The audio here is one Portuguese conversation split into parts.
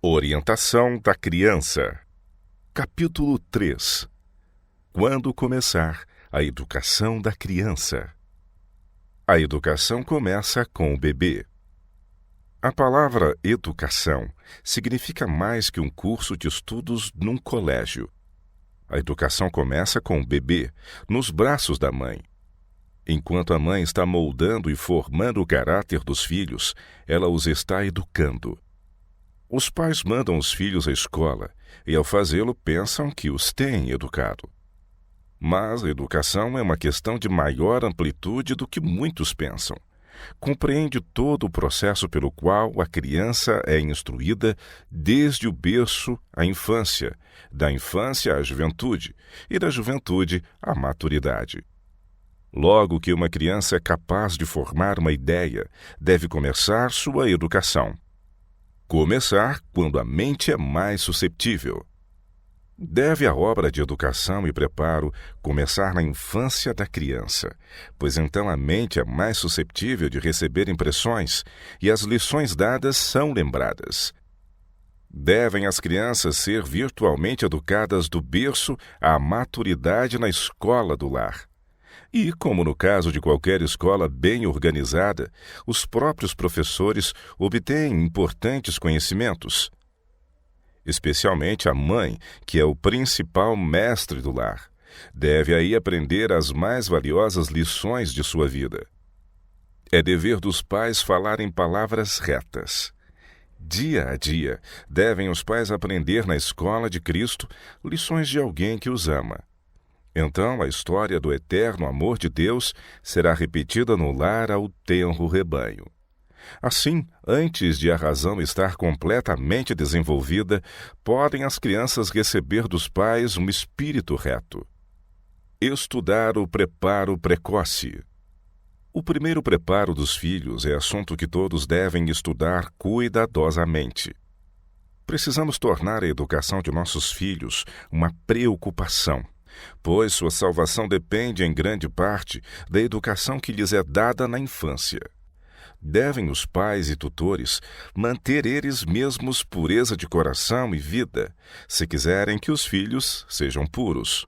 Orientação da criança. Capítulo 3. Quando começar a educação da criança? A educação começa com o bebê. A palavra educação significa mais que um curso de estudos num colégio. A educação começa com o bebê, nos braços da mãe. Enquanto a mãe está moldando e formando o caráter dos filhos, ela os está educando. Os pais mandam os filhos à escola e, ao fazê-lo, pensam que os têm educado. Mas a educação é uma questão de maior amplitude do que muitos pensam. Compreende todo o processo pelo qual a criança é instruída desde o berço à infância, da infância à juventude e da juventude à maturidade. Logo que uma criança é capaz de formar uma ideia, deve começar sua educação. Começar quando a mente é mais suscetível. Deve a obra de educação e preparo começar na infância da criança, pois então a mente é mais suscetível de receber impressões e as lições dadas são lembradas. Devem as crianças ser virtualmente educadas do berço à maturidade na escola do lar. E, como no caso de qualquer escola bem organizada, os próprios professores obtêm importantes conhecimentos. Especialmente a mãe, que é o principal mestre do lar, deve aí aprender as mais valiosas lições de sua vida. É dever dos pais falarem palavras retas. Dia a dia, devem os pais aprender na escola de Cristo lições de alguém que os ama. Então, a história do eterno amor de Deus será repetida no lar ao tenro rebanho. Assim, antes de a razão estar completamente desenvolvida, podem as crianças receber dos pais um espírito reto. Estudar o preparo precoce. O primeiro preparo dos filhos é assunto que todos devem estudar cuidadosamente. Precisamos tornar a educação de nossos filhos uma preocupação, pois sua salvação depende em grande parte da educação que lhes é dada na infância. Devem os pais e tutores manter eles mesmos pureza de coração e vida, se quiserem que os filhos sejam puros.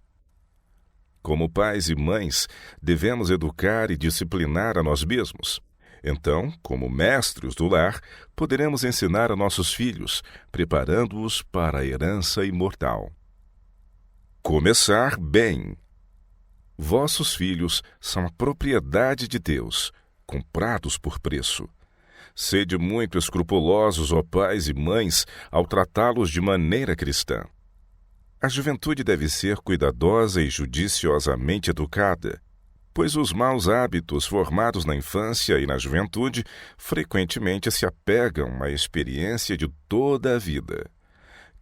Como pais e mães, devemos educar e disciplinar a nós mesmos. Então, como mestres do lar, poderemos ensinar a nossos filhos, preparando-os para a herança imortal. Começar bem. Vossos filhos são a propriedade de Deus, comprados por preço. Sede muito escrupulosos, ó pais e mães, ao tratá-los de maneira cristã. A juventude deve ser cuidadosa e judiciosamente educada, pois os maus hábitos formados na infância e na juventude frequentemente se apegam à experiência de toda a vida.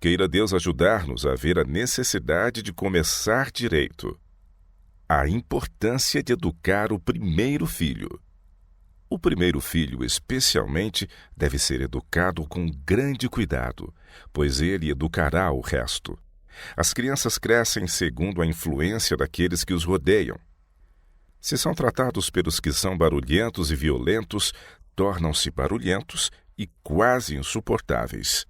Queira Deus ajudar-nos a ver a necessidade de começar direito. A importância de educar o primeiro filho. O primeiro filho, especialmente, deve ser educado com grande cuidado, pois ele educará o resto. As crianças crescem segundo a influência daqueles que os rodeiam. Se são tratados pelos que são barulhentos e violentos, tornam-se barulhentos e quase insuportáveis.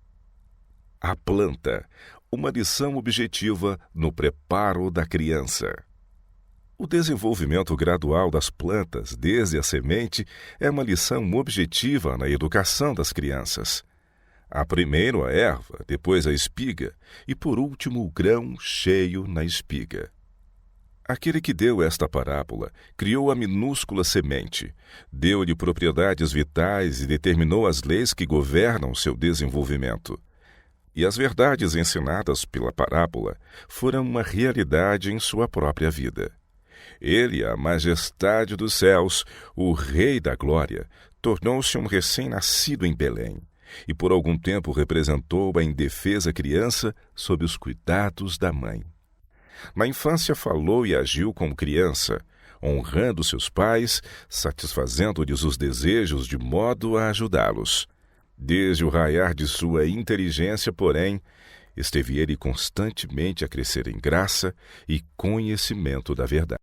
A planta, uma lição objetiva no preparo da criança. O desenvolvimento gradual das plantas, desde a semente, é uma lição objetiva na educação das crianças. Há primeiro a erva, depois a espiga e, por último, o grão cheio na espiga. Aquele que deu esta parábola criou a minúscula semente, deu-lhe propriedades vitais e determinou as leis que governam seu desenvolvimento. E as verdades ensinadas pela parábola foram uma realidade em sua própria vida. Ele, a majestade dos céus, o Rei da Glória, tornou-se um recém-nascido em Belém, e por algum tempo representou a indefesa criança sob os cuidados da mãe. Na infância falou e agiu como criança, honrando seus pais, satisfazendo-lhes os desejos de modo a ajudá-los. Desde o raiar de sua inteligência, porém, esteve ele constantemente a crescer em graça e conhecimento da verdade.